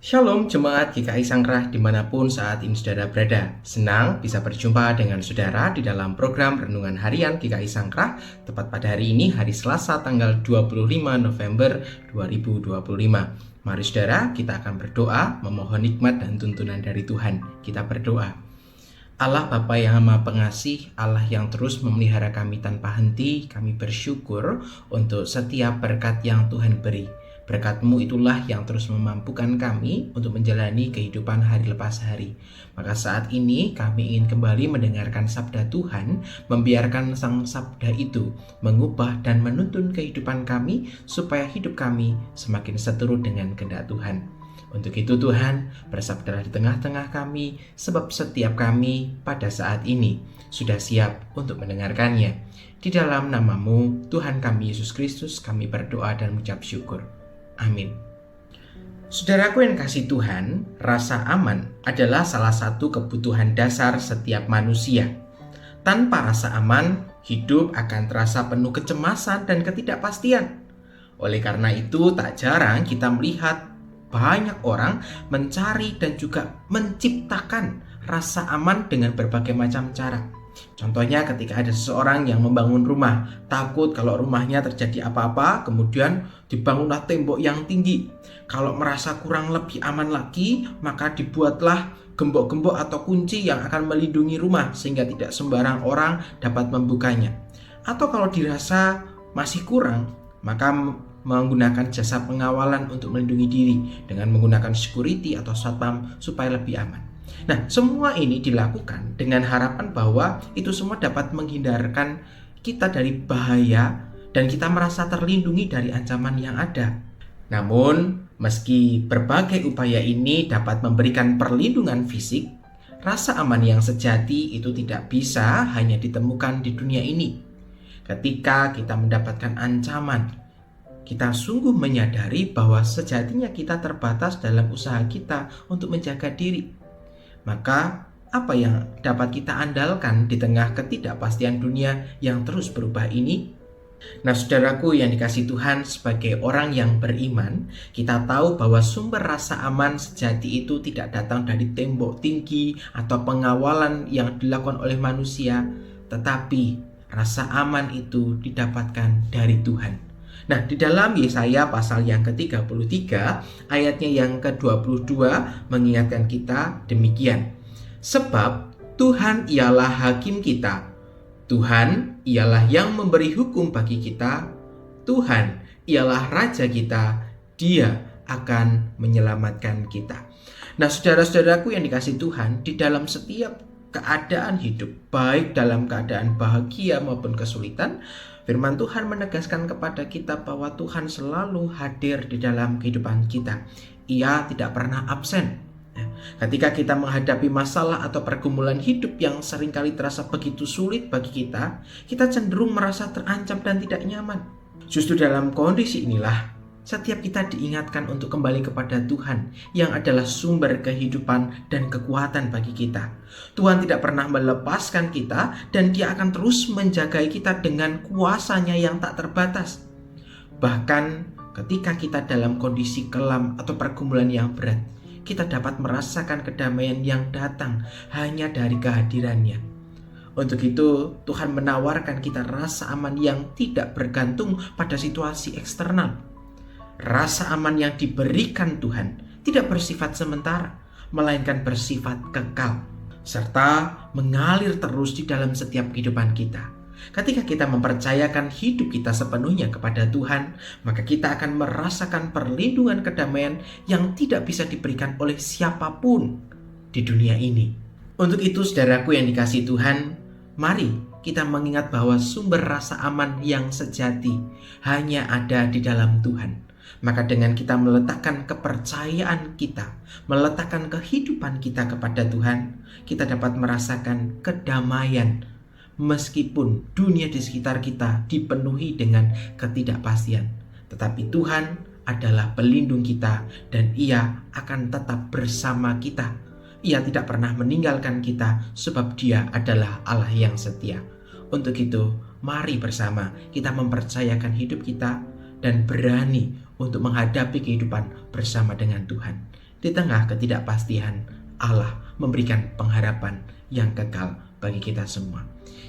Shalom Jemaat GKI Sangkrah dimanapun saat ini saudara berada. Senang bisa berjumpa dengan saudara di dalam program Renungan Harian GKI Sangkrah. Tepat pada hari ini, hari Selasa tanggal 25 November 2025. Mari saudara, kita akan berdoa memohon nikmat dan tuntunan dari Tuhan. Kita berdoa. Allah Bapa yang Maha Pengasih, Allah yang terus memelihara kami tanpa henti, kami bersyukur untuk setiap berkat yang Tuhan beri. Berkat-Mu itulah yang terus memampukan kami untuk menjalani kehidupan hari lepas hari. Maka saat ini kami ingin kembali mendengarkan sabda Tuhan, membiarkan sang sabda itu mengubah dan menuntun kehidupan kami supaya hidup kami semakin seturut dengan kehendak Tuhan. Untuk itu Tuhan, bersabdalah di tengah-tengah kami, sebab setiap kami pada saat ini sudah siap untuk mendengarkannya. Di dalam nama-Mu, Tuhan kami Yesus Kristus, kami berdoa dan mengucap syukur. Amin. Saudaraku yang kasih Tuhan, rasa aman adalah salah satu kebutuhan dasar setiap manusia. Tanpa rasa aman, hidup akan terasa penuh kecemasan dan ketidakpastian. Oleh karena itu, tak jarang kita melihat banyak orang mencari dan juga menciptakan rasa aman dengan berbagai macam cara. Contohnya ketika ada seseorang yang membangun rumah, takut kalau rumahnya terjadi apa-apa, kemudian dibangunlah tembok yang tinggi. Kalau merasa kurang lebih aman lagi, maka dibuatlah gembok-gembok atau kunci yang akan melindungi rumah sehingga tidak sembarang orang dapat membukanya. Atau kalau dirasa masih kurang, maka menggunakan jasa pengawalan untuk melindungi diri dengan menggunakan security atau satpam supaya lebih aman. Nah, semua ini dilakukan dengan harapan bahwa itu semua dapat menghindarkan kita dari bahaya dan kita merasa terlindungi dari ancaman yang ada. Namun, meski berbagai upaya ini dapat memberikan perlindungan fisik, rasa aman yang sejati itu tidak bisa hanya ditemukan di dunia ini. Ketika kita mendapatkan ancaman, kita sungguh menyadari bahwa sejatinya kita terbatas dalam usaha kita untuk menjaga diri. Maka apa yang dapat kita andalkan di tengah ketidakpastian dunia yang terus berubah ini? Nah, saudaraku yang dikasihi Tuhan, sebagai orang yang beriman, kita tahu bahwa sumber rasa aman sejati itu tidak datang dari tembok tinggi atau pengawalan yang dilakukan oleh manusia, tetapi rasa aman itu didapatkan dari Tuhan. Nah, di dalam Yesaya pasal yang ke-33, ayatnya yang ke-22 mengingatkan kita demikian. Sebab Tuhan ialah hakim kita, Tuhan ialah yang memberi hukum bagi kita, Tuhan ialah raja kita, Dia akan menyelamatkan kita. Nah, saudara-saudaraku yang dikasihi Tuhan, di dalam setiap keadaan hidup, baik dalam keadaan bahagia maupun kesulitan, Firman Tuhan menegaskan kepada kita bahwa Tuhan selalu hadir di dalam kehidupan kita. Ia tidak pernah absen. Ketika kita menghadapi masalah atau pergumulan hidup yang seringkali terasa begitu sulit bagi kita cenderung merasa terancam dan tidak nyaman. Justru dalam kondisi inilah, setiap kita diingatkan untuk kembali kepada Tuhan yang adalah sumber kehidupan dan kekuatan bagi kita. Tuhan tidak pernah melepaskan kita dan Dia akan terus menjagai kita dengan kuasa-Nya yang tak terbatas. Bahkan ketika kita dalam kondisi kelam atau pergumulan yang berat, kita dapat merasakan kedamaian yang datang hanya dari kehadiran-Nya. Untuk itu, Tuhan menawarkan kita rasa aman yang tidak bergantung pada situasi eksternal. Rasa aman yang diberikan Tuhan tidak bersifat sementara, melainkan bersifat kekal, serta mengalir terus di dalam setiap kehidupan kita. Ketika kita mempercayakan hidup kita sepenuhnya kepada Tuhan, maka kita akan merasakan perlindungan kedamaian yang tidak bisa diberikan oleh siapapun di dunia ini. Untuk itu, saudaraku yang dikasihi Tuhan, mari kita mengingat bahwa sumber rasa aman yang sejati hanya ada di dalam Tuhan. Maka dengan kita meletakkan kepercayaan kita, meletakkan kehidupan kita kepada Tuhan, kita dapat merasakan kedamaian meskipun dunia di sekitar kita dipenuhi dengan ketidakpastian. Tetapi Tuhan adalah pelindung kita dan Ia akan tetap bersama kita. Ia tidak pernah meninggalkan kita sebab Dia adalah Allah yang setia. Untuk itu, mari bersama kita mempercayakan hidup kita dan berani untuk menghadapi kehidupan bersama dengan Tuhan. Di tengah ketidakpastian, Allah memberikan pengharapan yang kekal bagi kita semua.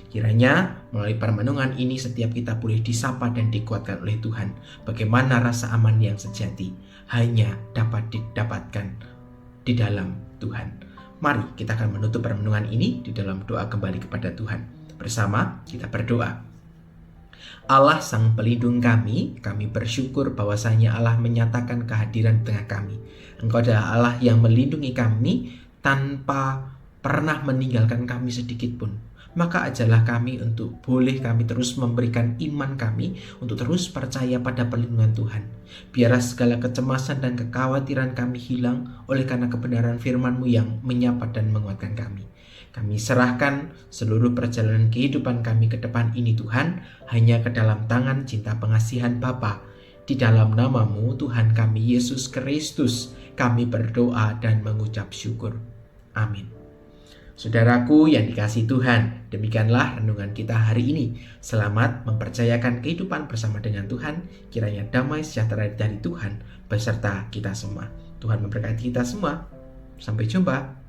Kiranya melalui permenungan ini setiap kita boleh disapa dan dikuatkan oleh Tuhan. Bagaimana rasa aman yang sejati hanya dapat didapatkan di dalam Tuhan. Mari kita akan menutup permenungan ini di dalam doa kembali kepada Tuhan. Bersama kita berdoa. Allah Sang Pelindung kami bersyukur bahwasanya Allah menyatakan kehadiran di tengah kami. Engkau adalah Allah yang melindungi kami tanpa pernah meninggalkan kami sedikit pun. Maka ajarlah kami untuk boleh kami terus memberikan iman kami untuk terus percaya pada perlindungan Tuhan. Biarlah segala kecemasan dan kekhawatiran kami hilang oleh karena kebenaran firman-Mu yang menyapa dan menguatkan kami. Kami serahkan seluruh perjalanan kehidupan kami ke depan ini Tuhan, hanya ke dalam tangan cinta pengasihan Bapa. Di dalam nama-Mu Tuhan kami Yesus Kristus, kami berdoa dan mengucap syukur. Amin. Saudaraku yang dikasihi Tuhan, demikianlah renungan kita hari ini. Selamat mempercayakan kehidupan bersama dengan Tuhan. Kiranya damai sejahtera dari Tuhan beserta kita semua. Tuhan memberkati kita semua. Sampai jumpa.